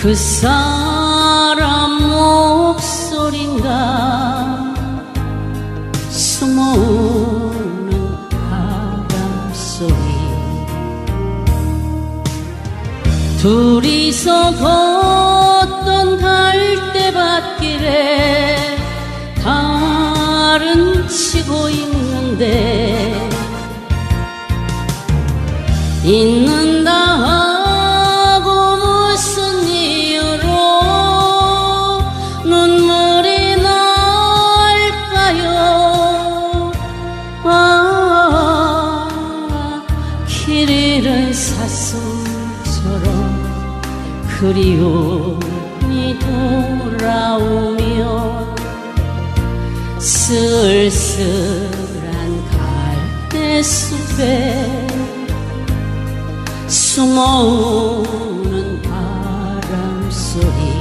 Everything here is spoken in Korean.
그 사람 목소린가 숨어오는 바람소리 둘이서 걷던 갈대밭길에 달은 치고 있는데 있는다 하고 무슨 이유로 눈물이 날까요? 길 잃은 사슴처럼 그리움이 돌아오며 쓸쓸한 갈대숲에 숨어오는 바람소리